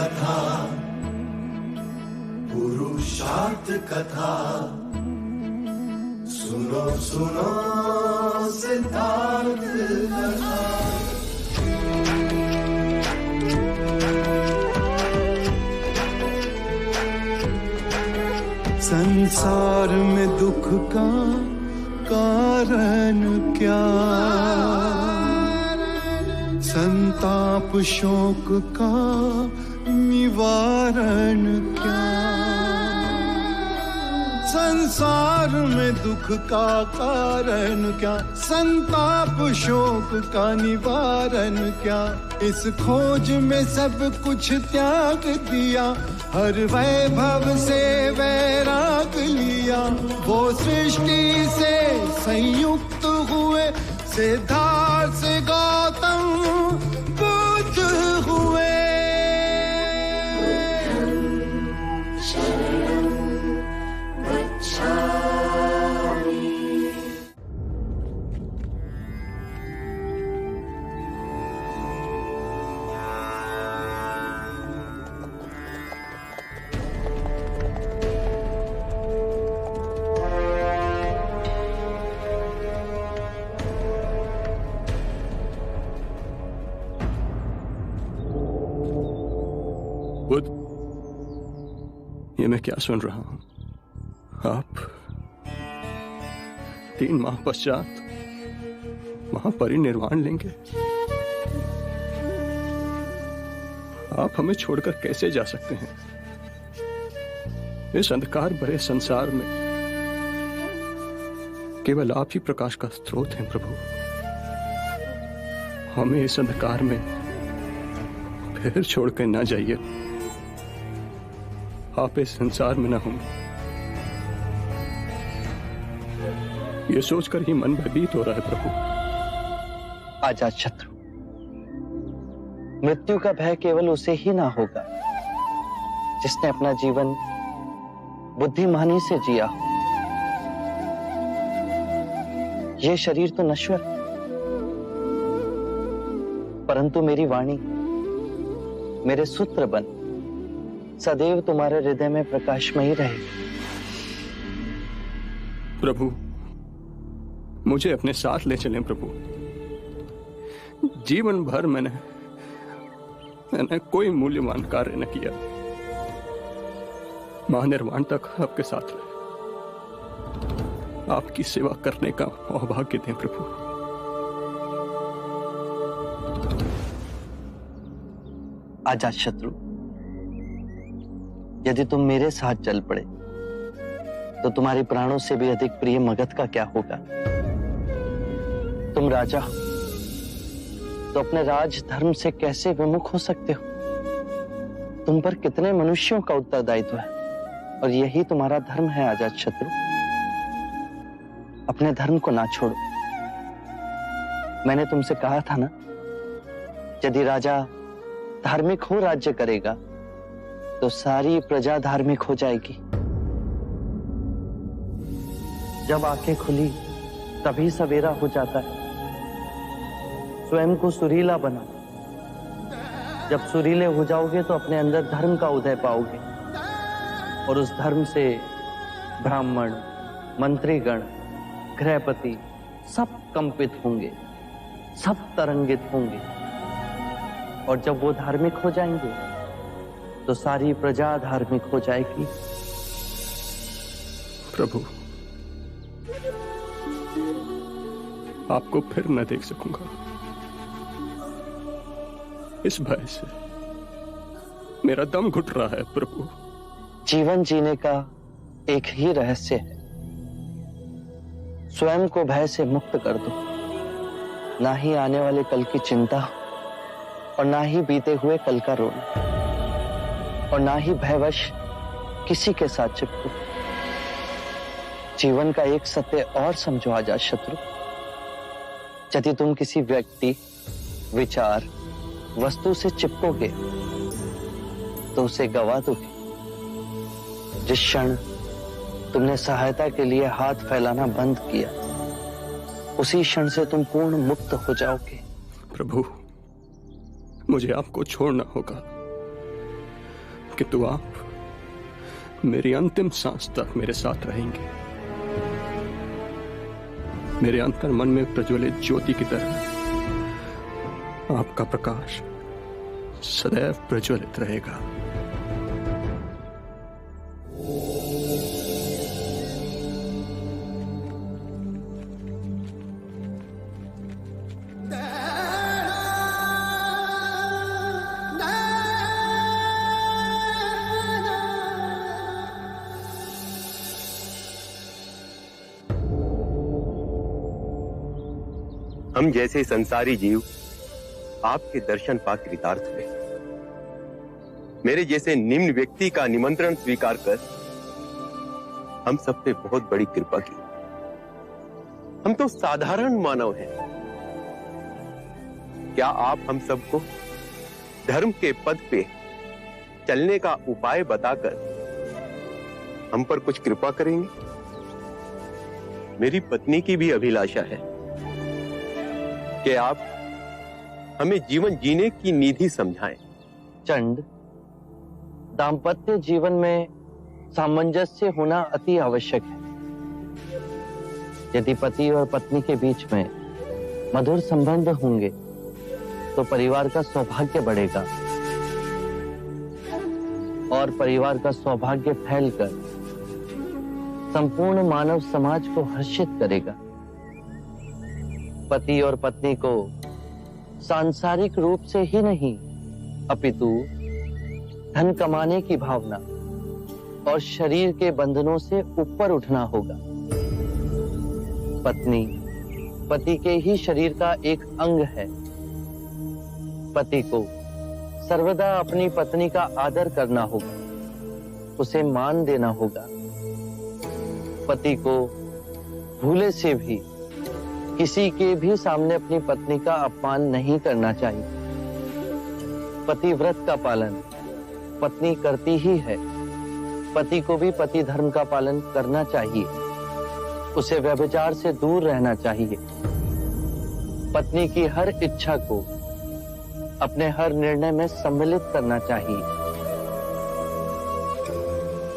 कथा, पुरुषार्थ कथा, सुनो सुनो सिद्धार्थ कथा। संसार में दुख का कारण क्या, संताप शोक का निवारण क्या। संसार में दुख का कारण क्या, संताप शोक का निवारण क्या। इस खोज में सब कुछ त्याग दिया, हर वैभव से वैराग लिया। वो सृष्टि से संयुक्त हुए, सिद्धार्थ से गौतम बुद्ध हुए। बुद्ध, ये मैं क्या सुन रहा हूं? आप 3 माह पश्चात महापरिनिर्वाण लेंगे। आप हमें छोड़कर कैसे जा सकते हैं? इस अंधकार भरे संसार में केवल आप ही प्रकाश का स्रोत हैं प्रभु। हमें इस अंधकार में फिर छोड़कर ना जाइए। आप इस संसार में ना होंगे, ये सोचकर ही मन भयभीत हो रहा है प्रभु। अजातशत्रु, मृत्यु का भय केवल उसे ही ना होगा जिसने अपना जीवन बुद्धिमानी से जिया हो। यह शरीर तो नश्वर, परंतु मेरी वाणी, मेरे सूत्र बन सदैव तुम्हारे हृदय में प्रकाशमयी रहे। प्रभु, मुझे अपने साथ ले चलें प्रभु। जीवन भर मैंने कोई मूल्यवान कार्य न किया। महानिर्वाण तक आपके साथ रहे, आपकी सेवा करने का सौभाग्य दें प्रभु। अजातशत्रु, यदि तुम मेरे साथ चल पड़े तो तुम्हारे प्राणों से भी अधिक प्रिय मगध का क्या होगा। तुम राजा हो तो अपने राज धर्म से कैसे विमुख हो सकते हो। तुम पर कितने मनुष्यों का उत्तरदायित्व है और यही तुम्हारा धर्म है। अजातशत्रु, अपने धर्म को ना छोड़ो। मैंने तुमसे कहा था ना, यदि राजा धार्मिक हो राज्य करेगा तो सारी प्रजा धार्मिक हो जाएगी। जब आंखें खुली तभी सवेरा हो जाता है। स्वयं को सुरीला बना। जब सुरीले हो जाओगे तो अपने अंदर धर्म का उदय पाओगे और उस धर्म से ब्राह्मण, मंत्रीगण, गृहपति सब कंपित होंगे, सब तरंगित होंगे। और जब वो धार्मिक हो जाएंगे तो सारी प्रजा धार्मिक हो जाएगी। प्रभु, आपको फिर न देख सकूंगा। इस भय से मेरा दम घुट रहा है प्रभु। जीवन जीने का एक ही रहस्य है, स्वयं को भय से मुक्त कर दो। ना ही आने वाले कल की चिंता और ना ही बीते हुए कल का रोना और ना ही भयवश किसी के साथ चिपको। जीवन का एक सत्य और समझो अजातशत्रु, यदि तुम किसी व्यक्ति, विचार, वस्तु से चिपकोगे तो उसे गवा दोगे। जिस क्षण तुमने सहायता के लिए हाथ फैलाना बंद किया, उसी क्षण से तुम पूर्ण मुक्त हो जाओगे। प्रभु, मुझे आपको छोड़ना होगा। किंतु आप मेरी अंतिम सांस तक मेरे साथ रहेंगे, मेरे अंतर मन में प्रज्वलित ज्योति की तरह आपका प्रकाश सदैव प्रज्वलित रहेगा। हम जैसे संसारी जीव आपके दर्शन पा कृतार्थ हुए। मेरे जैसे निम्न व्यक्ति का निमंत्रण स्वीकार कर हम सब पे बहुत बड़ी कृपा की। हम तो साधारण मानव हैं। क्या आप हम सबको धर्म के पद पे चलने का उपाय बताकर हम पर कुछ कृपा करेंगे? मेरी पत्नी की भी अभिलाषा है कि आप हमें जीवन जीने की निधि समझाएं। चंड, दाम्पत्य जीवन में सामंजस्य होना अति आवश्यक है। यदि पति और पत्नी के बीच में मधुर संबंध होंगे तो परिवार का सौभाग्य बढ़ेगा और परिवार का सौभाग्य फैलकर संपूर्ण मानव समाज को हर्षित करेगा। पति और पत्नी को सांसारिक रूप से ही नहीं अपितु धन कमाने की भावना और शरीर के बंधनों से ऊपर उठना होगा। पत्नी पति के ही शरीर का एक अंग है। पति को सर्वदा अपनी पत्नी का आदर करना होगा, उसे मान देना होगा। पति को भूले से भी किसी के भी सामने अपनी पत्नी का अपमान नहीं करना चाहिए। पतिव्रत का पालन पत्नी करती ही है। पति को भी पति धर्म का पालन करना चाहिए। उसे व्यभिचार से दूर रहना चाहिए। पत्नी की हर इच्छा को अपने हर निर्णय में सम्मिलित करना चाहिए।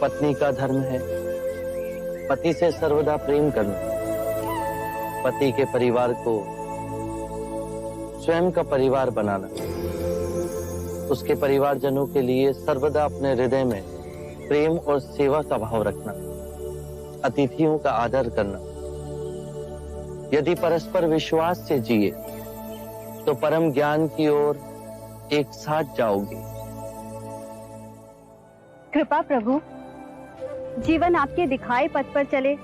पत्नी का धर्म है पति से सर्वदा प्रेम करना। पति के परिवार को स्वयं का परिवार बनाना। उसके परिवारजनों के लिए सर्वदा अपने हृदय में प्रेम और सेवा का भाव रखना। अतिथियों का आदर करना। यदि परस्पर विश्वास से जिए तो परम ज्ञान की ओर एक साथ जाओगे। कृपा प्रभु, जीवन आपके दिखाए पथ पर चले,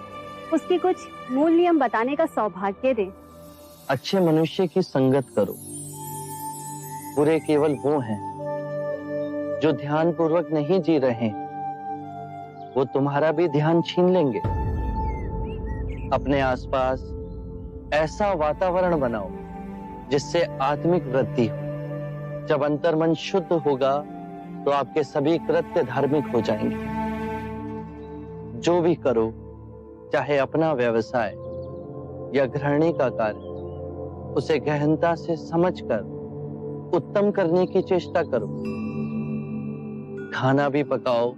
उसकी कुछ मूल नियम बताने का सौभाग्य दें। अच्छे मनुष्य की संगत करो। बुरे केवल वो हैं जो ध्यान पूर्वक नहीं जी रहे। वो तुम्हारा भी ध्यान छीन लेंगे। अपने आसपास ऐसा वातावरण बनाओ जिससे आत्मिक वृद्धि हो। जब अंतर्मन शुद्ध होगा तो आपके सभी कृत्य धार्मिक हो जाएंगे। जो भी करो, चाहे अपना व्यवसाय या गृहिणी का कार्य, उसे गहनता से समझकर उत्तम करने की चेष्टा करो। खाना भी पकाओ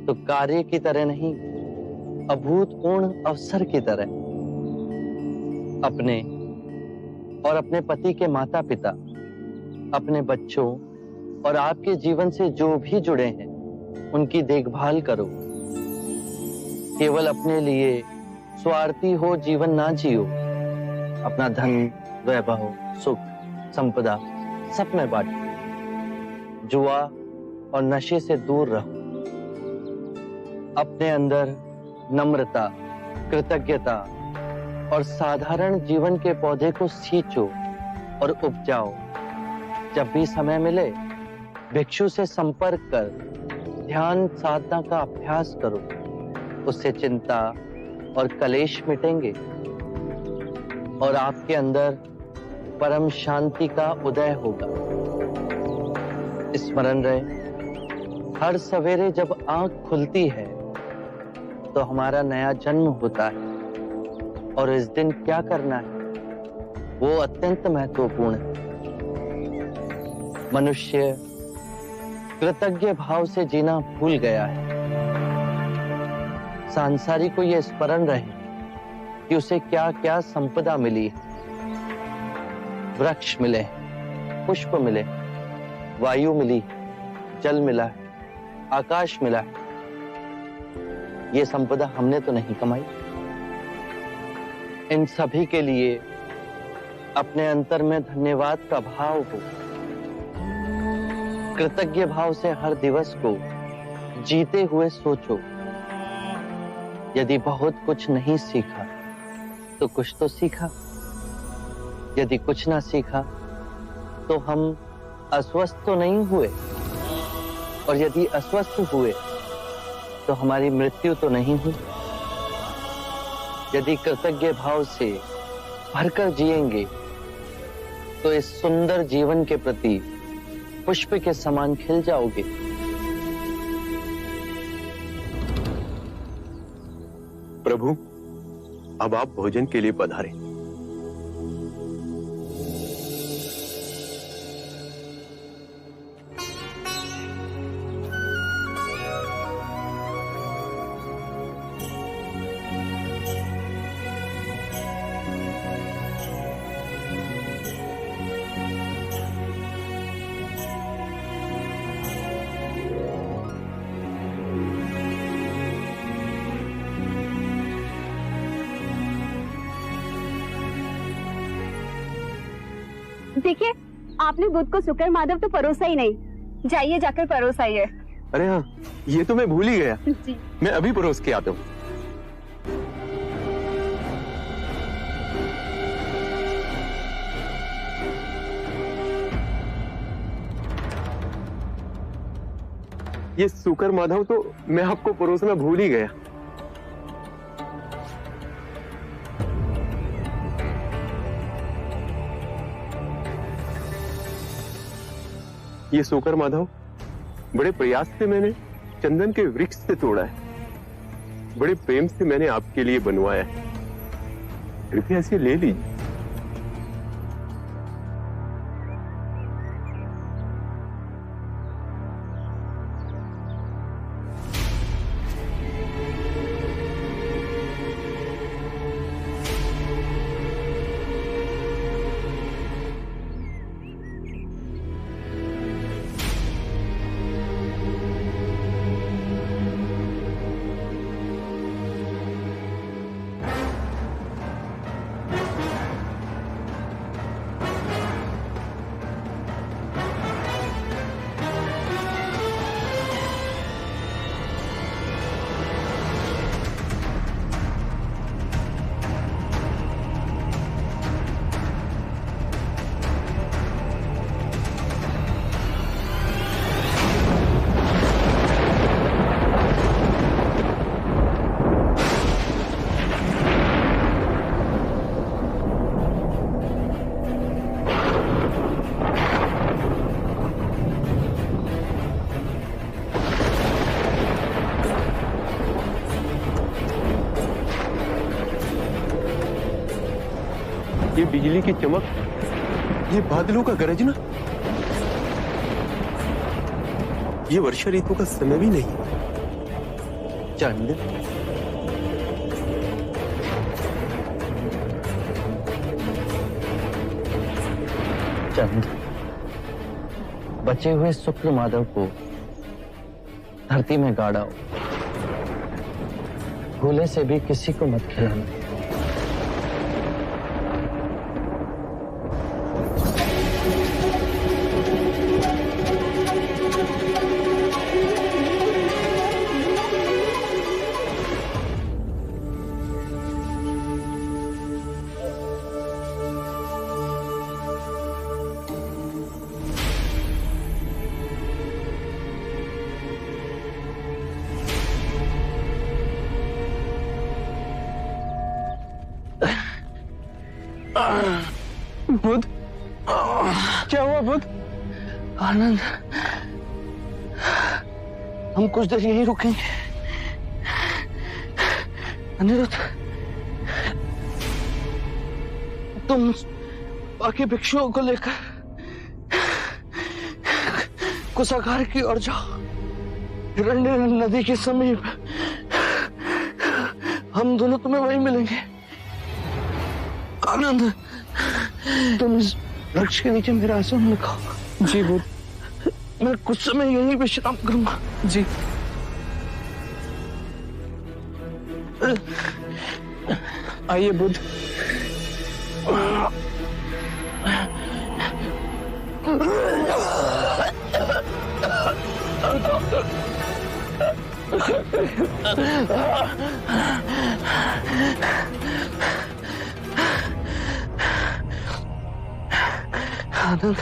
तो कार्य की तरह नहीं, अभूतपूर्ण अवसर की तरह। अपने और अपने पति के माता पिता, अपने बच्चों और आपके जीवन से जो भी जुड़े हैं उनकी देखभाल करो। केवल अपने लिए स्वार्थी हो जीवन ना जियो। अपना धन, वैभव, सुख, संपदा सब में बांटो। जुआ और नशे से दूर रहो। अपने अंदर नम्रता, कृतज्ञता और साधारण जीवन के पौधे को सींचो और उपजाओ। जब भी समय मिले भिक्षु से संपर्क कर ध्यान साधना का अभ्यास करो। उससे चिंता और कलेश मिटेंगे और आपके अंदर परम शांति का उदय होगा। स्मरण रहे, हर सवेरे जब आंख खुलती है तो हमारा नया जन्म होता है और इस दिन क्या करना है वो अत्यंत महत्वपूर्ण है। मनुष्य कृतज्ञ भाव से जीना भूल गया है। सांसारी को यह स्मरण रहे कि उसे क्या क्या संपदा मिली है। वृक्ष मिले, पुष्प मिले, वायु मिली, जल मिला, आकाश मिला। ये संपदा हमने तो नहीं कमाई। इन सभी के लिए अपने अंतर में धन्यवाद का भाव हो। कृतज्ञ भाव से हर दिवस को जीते हुए सोचो। यदि बहुत कुछ नहीं सीखा तो कुछ तो सीखा। यदि कुछ ना सीखा तो हम अस्वस्थ तो नहीं हुए, और यदि अस्वस्थ हुए तो हमारी मृत्यु तो नहीं हुई। यदि कृतज्ञ भाव से भरकर जिएंगे तो इस सुंदर जीवन के प्रति पुष्प के समान खिल जाओगे। प्रभु, अब आप भोजन के लिए पधारे। देखिए, आपने बुध को शुक्र माधव तो परोसा ही नहीं। जाइए जाकर परोसाइए। अरे हाँ, ये तो मैं भूल ही गया। जी। मैं अभी परोस के आता हूँ। ये शुक्र माधव तो मैं आपको परोसना भूल ही गया। ये शुक्र माधव बड़े प्रयास से मैंने चंदन के वृक्ष से तोड़ा है। बड़े प्रेम से मैंने आपके लिए बनवाया है। कृपया इसे ले लीजिए। ये बिजली की चमक, ये बादलों का गरजना, ये वर्षा ऋतु का समय भी नहीं। चंद, चंद, बचे हुए शुक्र माधव को धरती में गाड़ाओ। भूले से भी किसी को मत खिलाना। बुध, क्या हुआ बुध? आनंद, हम कुछ देर यहीं रुकेंगे। अनिरुद्ध, तुम बाकी भिक्षुओं को लेकर कुशागार की ओर जाओ, हिरण्य नदी के समीप। हम दोनों तुम्हें वहीं मिलेंगे। आनंद, तुम इस वृक्ष के नीचे मेरा आसन लगाओ। जी बुद्ध। मैं कुछ समय यहीं विश्राम करूंगा। जी। आइए बुद्ध। आनंद,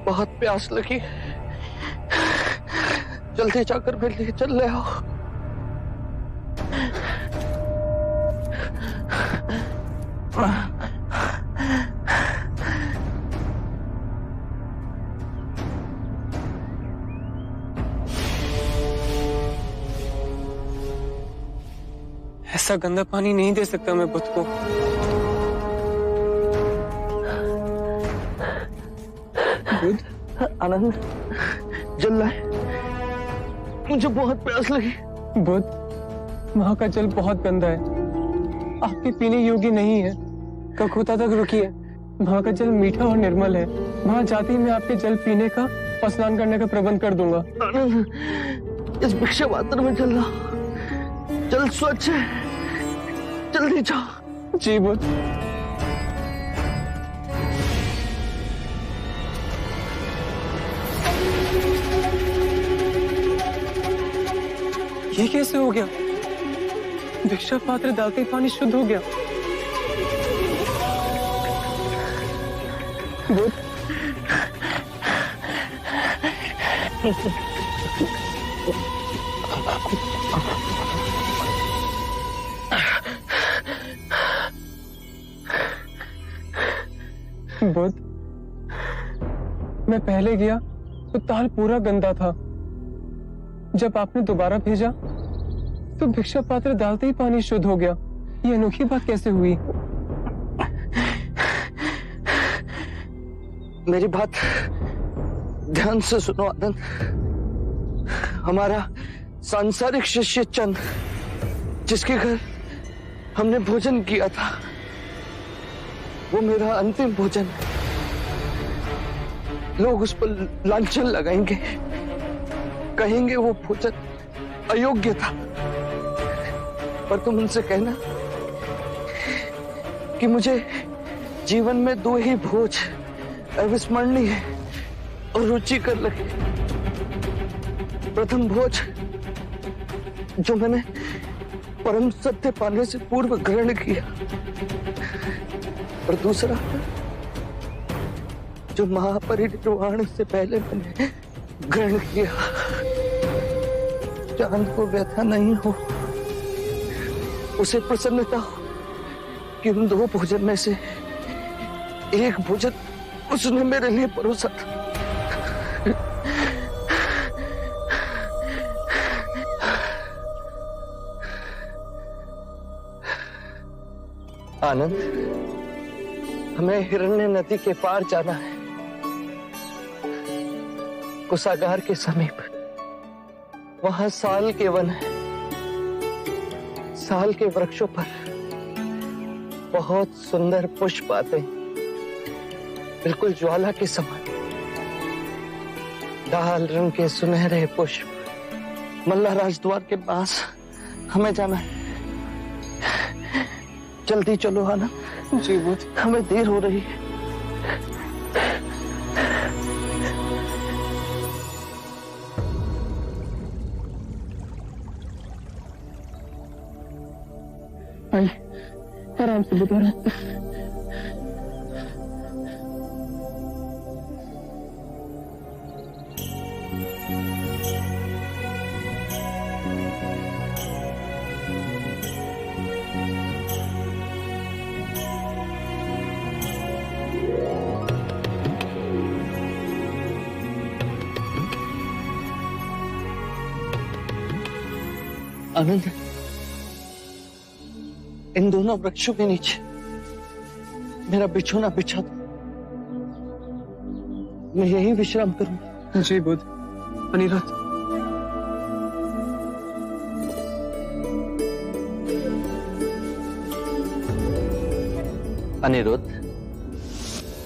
बहुत प्यास लगी, जल्दी जाकर मेरे लिए चल ले आओ। ऐसा गंदा पानी नहीं दे सकता मैं बुद्ध को। बुद्ध, आनंद, जल लाए, मुझे बहुत प्यास लगी। बुद्ध, वहां का जल बहुत गंदा है, आपके पीने योग्य नहीं है। कलकत्ता तक रुकिए, वहां का जल मीठा और निर्मल है। वहां जाते ही मैं आपके जल पीने का और स्नान करने का प्रबंध कर दूंगा। आनंद, इस भिक्षा पात्र में जल लाओ, जल स्वच्छ है, जल्दी जाओ। जी बुद्ध। ये कैसे हो गया? भिक्षा पात्र डालते ही पानी शुद्ध हो गया। बुद्ध, बुद्ध, मैं पहले गया तो ताल पूरा गंदा था। जब आपने दोबारा भेजा तो भिक्षा पात्र डालते ही पानी शुद्ध हो गया। ये अनोखी बात कैसे हुई? मेरी बात ध्यान से सुनो आनंद। हमारा सांसारिक शिष्य चंद, जिसके घर हमने भोजन किया था, वो मेरा अंतिम भोजन है। लोग उस पर लांछन लगाएंगे, कहेंगे वो भोजन अयोग्य था। पर तुम उनसे कहना कि मुझे जीवन में 2 ही भोज अविस्मरणीय और रुचिकर लगे। प्रथम भोज जो मैंने परम सत्य पाने से पूर्व ग्रहण किया, और दूसरा जो महापरिनिर्वाण से पहले मैंने ग्रहण किया। चांद को व्यथा नहीं हो, उसे प्रसन्नता हो कि उन 2 भोजन में से एक भोजन उसने मेरे लिए परोसा था। आनंद, हमें हिरण्य नदी के पार जाना है, कुशागार के समीप। वहां साल के वन है। साल के वृक्षों पर बहुत सुंदर पुष्प आते हैं, बिल्कुल ज्वाला के समान। लाल रंग के सुनहरे पुष्प। मल्ला राजद्वार के पास हमें जाना है। जल्दी चलो आनंद। जी बुद्ध। हमें देर हो रही है। आराम से बता रहा। आनंद, इन दोनों वृक्षों के नीचे मेरा बिछोना बिछा दो। मैं यही विश्राम करूं। जी बुद्ध। अनिरुद्ध, अनिरुद्ध,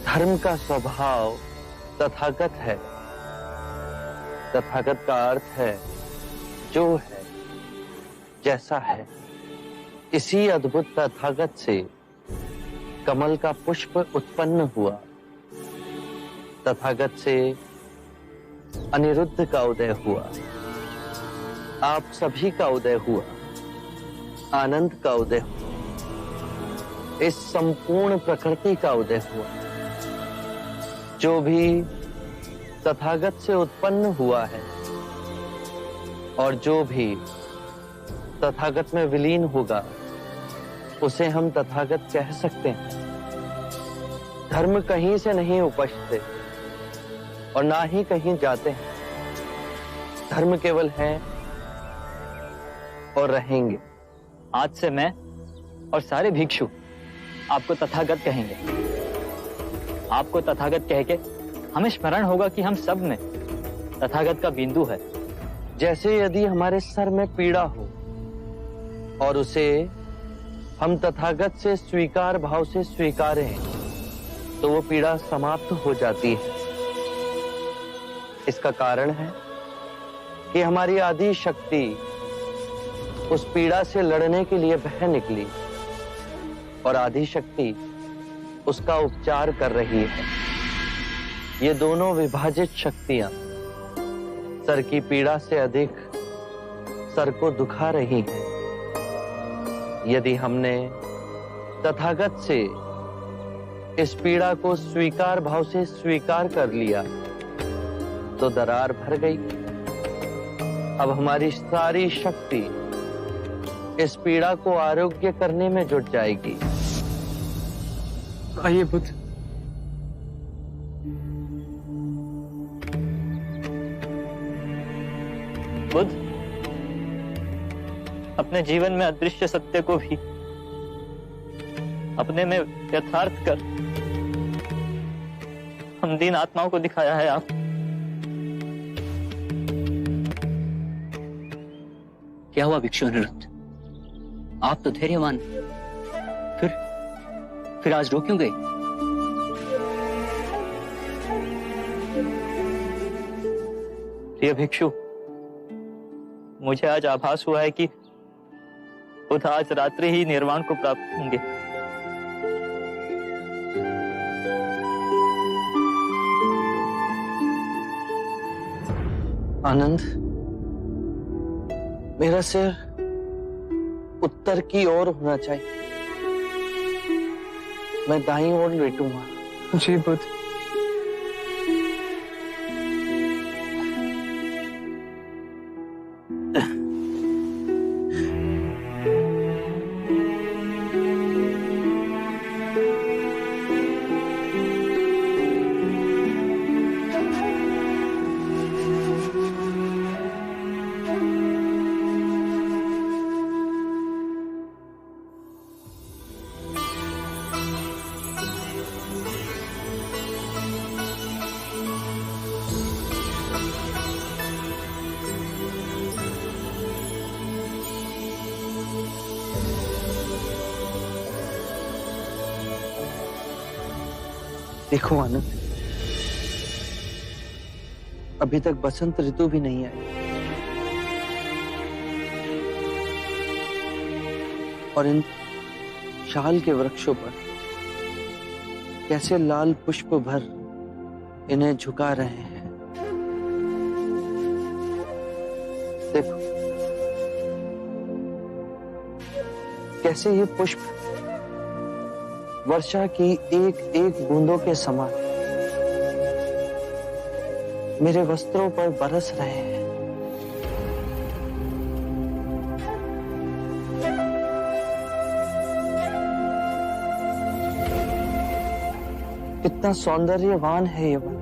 धर्म का स्वभाव तथागत है। तथागत का अर्थ है जो है, जैसा है। इसी अद्भुत तथागत से कमल का पुष्प उत्पन्न हुआ। तथागत से अनिरुद्ध का उदय हुआ। आप सभी का उदय हुआ। आनंद का उदय हुआ। इस संपूर्ण प्रकृति का उदय हुआ। जो भी तथागत से उत्पन्न हुआ है और जो भी तथागत में विलीन होगा, उसे हम तथागत कह सकते हैं। धर्म कहीं से नहीं उपजते और ना ही कहीं जाते हैं। धर्म केवल है और रहेंगे। आज से मैं और सारे भिक्षु आपको तथागत कहेंगे। आपको तथागत कह के हमें स्मरण होगा कि हम सब में तथागत का बिंदु है। जैसे यदि हमारे सर में पीड़ा हो और उसे हम तथागत से स्वीकार भाव से स्वीकारें, तो वो पीड़ा समाप्त हो जाती है। इसका कारण है कि हमारी आदि शक्ति उस पीड़ा से लड़ने के लिए बह निकली और आदि शक्ति उसका उपचार कर रही है। ये दोनों विभाजित शक्तियां सर की पीड़ा से अधिक सर को दुखा रही हैं। यदि हमने तथागत से इस पीड़ा को स्वीकार भाव से स्वीकार कर लिया, तो दरार भर गई। अब हमारी सारी शक्ति इस पीड़ा को आरोग्य करने में जुट जाएगी। आइए बुद्ध। बुद्ध, अपने जीवन में अदृश्य सत्य को भी अपने में यथार्थ कर हम दीन आत्माओं को दिखाया है आप। क्या हुआ भिक्षु अनिरुद्ध? आप तो धैर्यवान, फिर आज रो क्यों गए? प्रिय भिक्षु, मुझे आज आभास हुआ है कि बुद्ध आज रात्रि ही निर्वाण को प्राप्त होंगे। आनंद, मेरा सिर उत्तर की ओर होना चाहिए। मैं दाईं ओर लेटूंगा। जी बुद्ध। देखो आनंद, अभी तक बसंत ऋतु भी नहीं आई और इन शाल के वृक्षों पर कैसे लाल पुष्प भर इन्हें झुका रहे हैं। देखो कैसे ये पुष्प वर्षा की एक एक बूंदों के समान मेरे वस्त्रों पर बरस रहे हैं। कितना सौंदर्यवान है ये वन।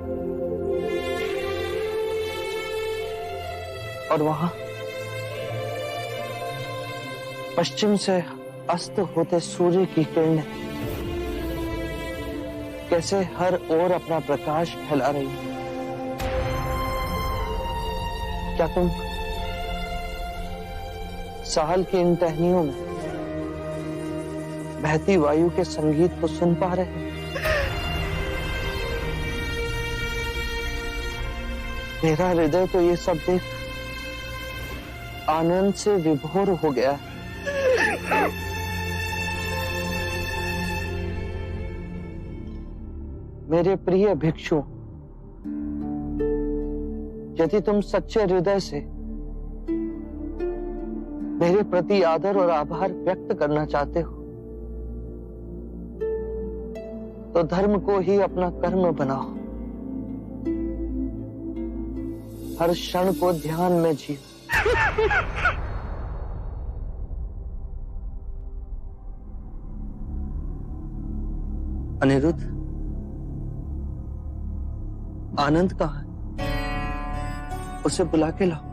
और वहां पश्चिम से अस्त होते सूर्य की किरणें कैसे हर ओर अपना प्रकाश फैला रही है। क्या तुम साल की इन टहनियों में बहती वायु के संगीत को सुन पा रहे हैं? मेरा हृदय तो ये सब देख आनंद से विभोर हो गया है। मेरे प्रिय भिक्षु, यदि तुम सच्चे हृदय से मेरे प्रति आदर और आभार व्यक्त करना चाहते हो तो धर्म को ही अपना कर्म बनाओ। हर क्षण को ध्यान में जियो। अनिरुद्ध, आनंद कहाँ है? उसे बुला के लाओ।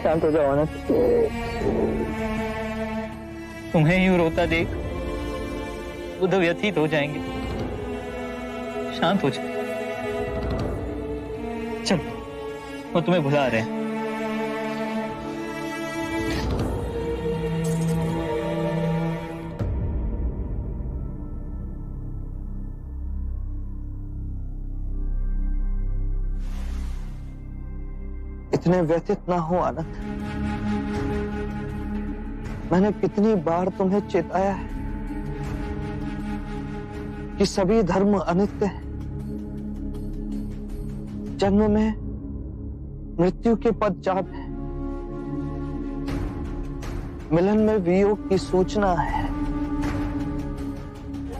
शांत हो जाओ आनंद। तुम्हें यूं रोता देख बुध व्यथित हो जाएंगे। शांत हो जाओ। चल, वो तुम्हें बुला रहे हैं। इतने व्यथित ना हो आनंद। मैंने कितनी बार तुम्हें चेताया है कि सभी धर्म अनित्य है। जन्म में मृत्यु के पश्चात है, मिलन में वियोग की सूचना है,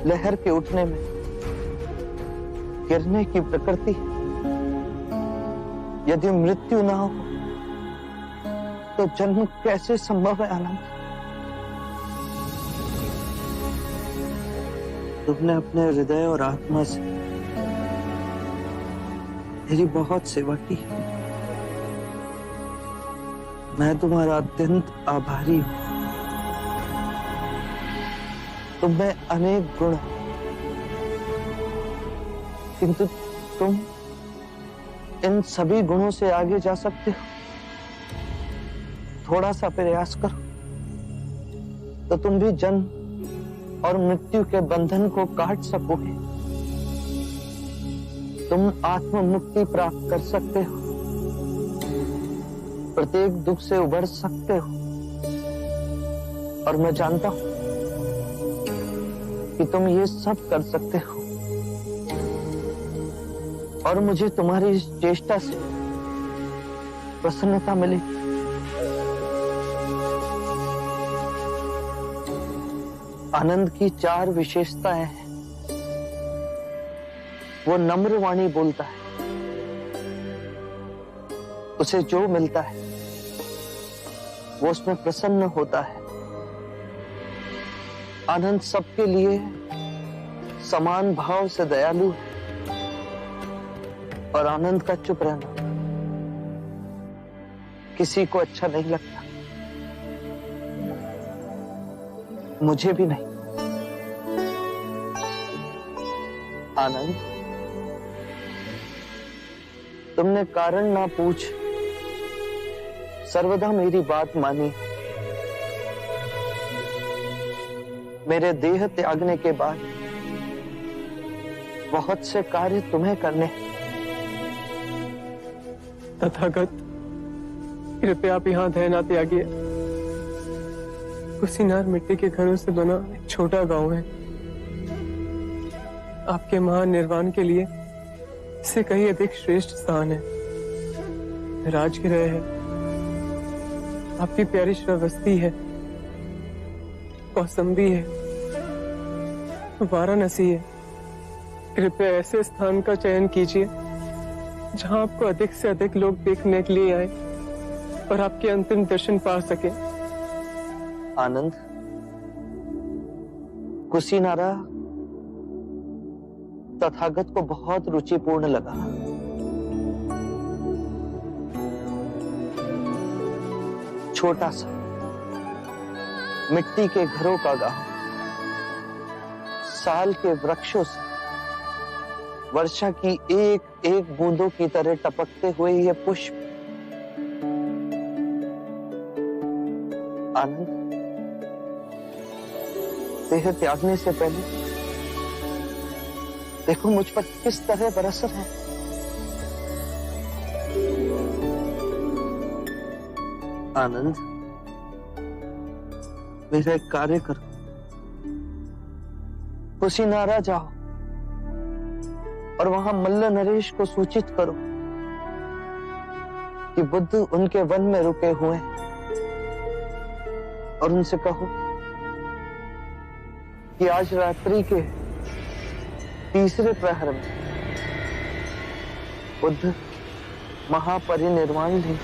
लहर के उठने में गिरने की प्रकृति। यदि मृत्यु ना हो तो जन्म कैसे संभव है आनंद? तुमने अपने हृदय और आत्मा से मेरी बहुत सेवा की। मैं तुम्हारा अत्यंत आभारी हूं। तुम में अनेक गुण हैं, किंतु तुम इन सभी गुणों से आगे जा सकते हो। थोड़ा सा प्रयास करो तो तुम भी जन्म और मृत्यु के बंधन को काट सकोगे। तुम आत्म मुक्ति प्राप्त कर सकते हो, प्रत्येक दुख से उबर सकते हो। और मैं जानता हूं कि तुम ये सब कर सकते हो, और मुझे तुम्हारी इस चेष्टा से प्रसन्नता मिलेगी। आनंद की 4 विशेषताएं हैं। वो नम्र वाणी बोलता है, उसे जो मिलता है वो उसमें प्रसन्न होता है। आनंद सबके लिए समान भाव से दयालु है, और आनंद का चुप रहना किसी को अच्छा नहीं लगता, मुझे भी नहीं। आनंद, तुमने कारण ना पूछ सर्वदा मेरी बात मानी। मेरे देह त्यागने के बाद बहुत से कार्य तुम्हें करने हैं। तथागत, कृपया आप यहाँ दया ना त्यागिए। कुशीनार मिट्टी के घरों से बना एक छोटा गांव है। आपके महान निर्वाण के लिए इससे कहीं अधिक श्रेष्ठ स्थान है। राजगृह है, आपकी प्यारी श्रावस्ती है, कौसंबी है, वाराणसी है। कृपया ऐसे स्थान का चयन कीजिए जहां आपको अधिक से अधिक लोग देखने के लिए आए और आपके अंतिम दर्शन पा सके। आनंद, कुशीनारा तथागत को बहुत रुचिपूर्ण लगा। छोटा सा मिट्टी के घरों का गांव, साल के वृक्षों से वर्षा की एक एक बूंदों की तरह टपकते हुए ये पुष्प, आनंद देह त्यागने से पहले देखो मुझ पर किस तरह बरस रहे हैं। आनंद, मेरा एक कार्य करो, कुशीनारा जाओ और वहां मल्ल नरेश को सूचित करो कि बुद्ध उनके वन में रुके हुए हैं और उनसे कहो कि आज रात्रि के तीसरे प्रहर में बुद्ध महापरिनिर्वाण लेंगे।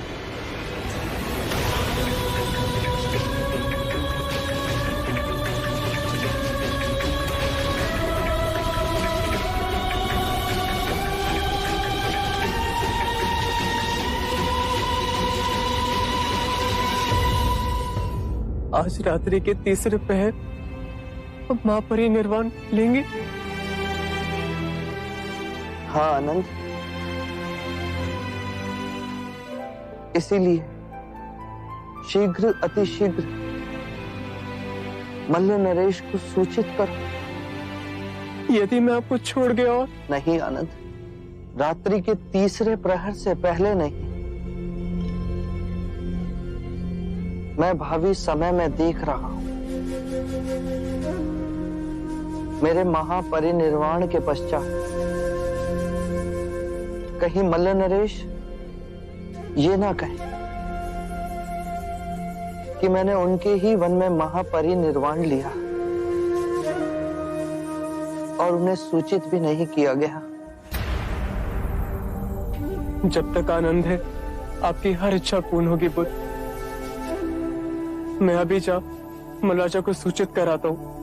आज रात्रि के तीसरे पहर अब महापरिनिर्वाण लेंगे? हाँ आनंद, इसीलिए शीघ्र अतिशीघ्र मल्ल नरेश को सूचित करो। यदि मैं आपको छोड़ गया और? नहीं आनंद, रात्रि के तीसरे प्रहर से पहले नहीं। मैं भावी समय में देख रहा हूं, मेरे महापरिनिर्वाण के पश्चात कहीं मल्ल नरेश ये ना कहे कि मैंने उनके ही वन में महापरिनिर्वाण लिया और उन्हें सूचित भी नहीं किया गया। जब तक आनंद है आपकी हर इच्छा पूर्ण होगी बुद्ध। मैं अभी जा मल्लाजा को सूचित कराता हूं।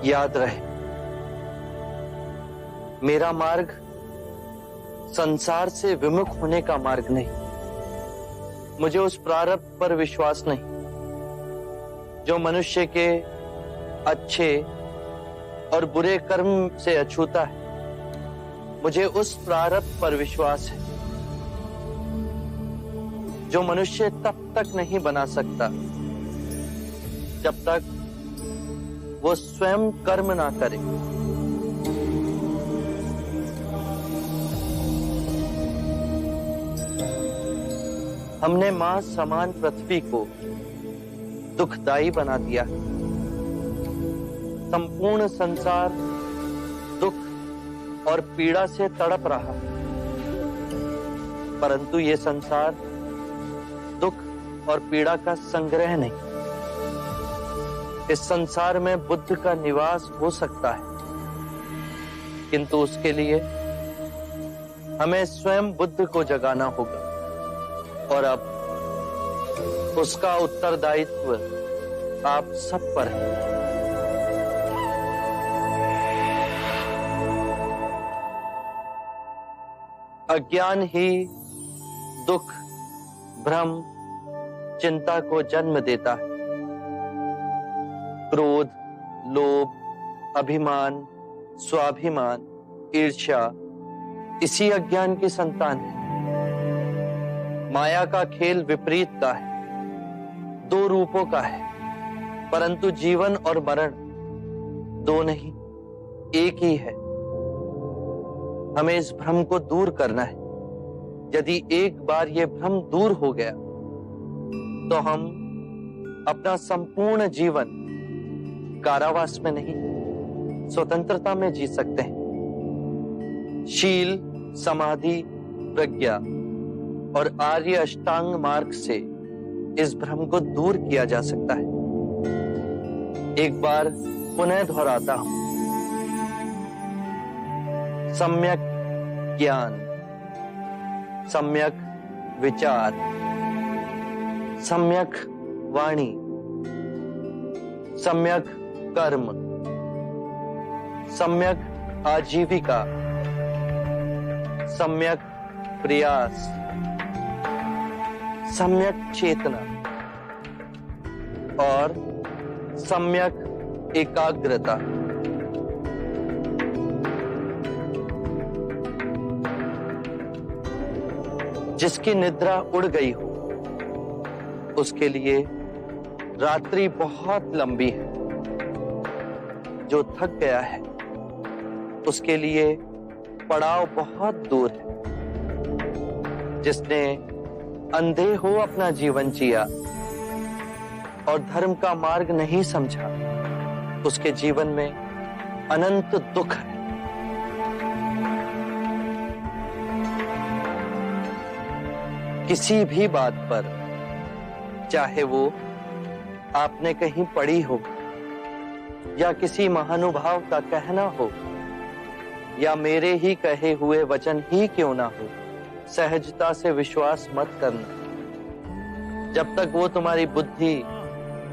याद रहे, मेरा मार्ग संसार से विमुख होने का मार्ग नहीं। मुझे उस प्रारब्ध पर विश्वास नहीं जो मनुष्य के अच्छे और बुरे कर्म से अछूता है। मुझे उस प्रारब्ध पर विश्वास है जो मनुष्य तब तक नहीं बना सकता जब तक वो स्वयं कर्म ना करे। हमने मां समान पृथ्वी को दुखदाई बना दिया। संपूर्ण संसार दुख और पीड़ा से तड़प रहा, परंतु ये संसार दुख और पीड़ा का संग्रह नहीं। इस संसार में बुद्ध का निवास हो सकता है, किंतु उसके लिए हमें स्वयं बुद्ध को जगाना होगा। और अब उसका उत्तरदायित्व आप सब पर है। अज्ञान ही दुख, भ्रम, चिंता को जन्म देता है। क्रोध, लोभ, अभिमान, स्वाभिमान, ईर्ष्या इसी अज्ञान की संतान है। माया का खेल विपरीत का है, दो रूपों का है, परंतु जीवन और मरण दो नहीं, एक ही है। हमें इस भ्रम को दूर करना है। यदि एक बार ये भ्रम दूर हो गया तो हम अपना संपूर्ण जीवन कारावास में नहीं, स्वतंत्रता में जी सकते हैं। शील, समाधि, प्रज्ञा और आर्य अष्टांग मार्ग से इस भ्रम को दूर किया जा सकता है। एक बार पुनः दोहराता हूं, सम्यक ज्ञान, सम्यक विचार, सम्यक वाणी, सम्यक कर्म, सम्यक आजीविका, सम्यक प्रयास, सम्यक चेतना और सम्यक एकाग्रता। जिसकी निद्रा उड़ गई हो उसके लिए रात्रि बहुत लंबी है। जो थक गया है उसके लिए पड़ाव बहुत दूर है। जिसने अंधे हो अपना जीवन जिया और धर्म का मार्ग नहीं समझा, उसके जीवन में अनंत दुख है। किसी भी बात पर, चाहे वो आपने कहीं पढ़ी हो या किसी महानुभाव का कहना हो या मेरे ही कहे हुए वचन ही क्यों ना हो, सहजता से विश्वास मत करना। जब तक वो तुम्हारी बुद्धि,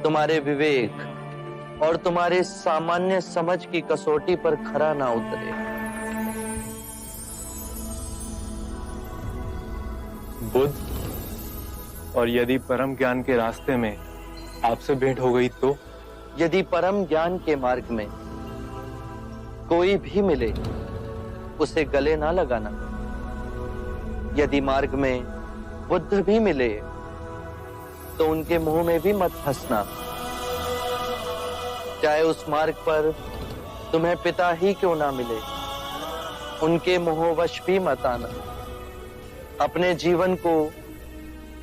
तुम्हारे विवेक और तुम्हारे सामान्य समझ की कसौटी पर खरा ना उतरे। बुद्ध, और यदि परम ज्ञान के रास्ते में आपसे भेंट हो गई तो? यदि परम ज्ञान के मार्ग में कोई भी मिले उसे गले ना लगाना। यदि मार्ग में बुद्ध भी मिले तो उनके मुंह में भी मत फंसना। चाहे उस मार्ग पर तुम्हें पिता ही क्यों ना मिले, उनके मोहवश भी मत आना। अपने जीवन को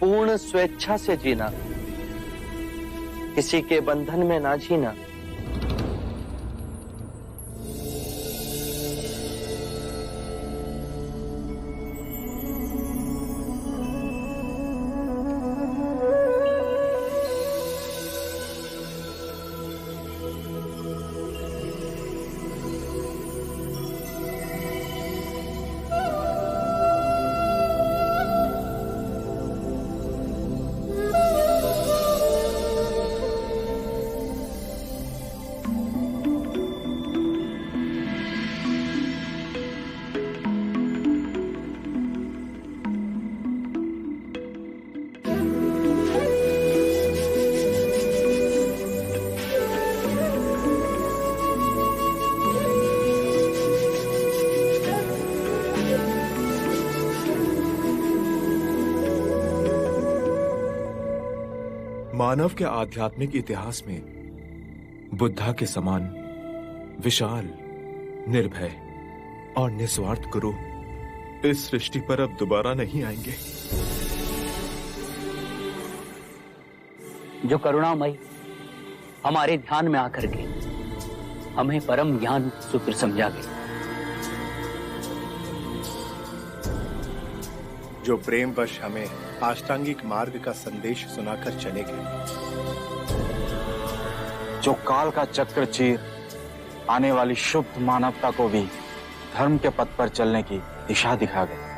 पूर्ण स्वेच्छा से जीना, किसी के बंधन में ना जीना। मानव के आध्यात्मिक इतिहास में बुद्धा के समान विशाल, निर्भय और निस्वार्थ गुरु इस सृष्टि पर अब दोबारा नहीं आएंगे। जो करुणामयी हमारे ध्यान में आकर के हमें परम ज्ञान सूत्र समझा गए, जो प्रेमवश हमें अष्टांगिक मार्ग का संदेश सुनाकर चले गए, जो काल का चक्र चीर आने वाली शुद्ध मानवता को भी धर्म के पथ पर चलने की दिशा दिखा गए।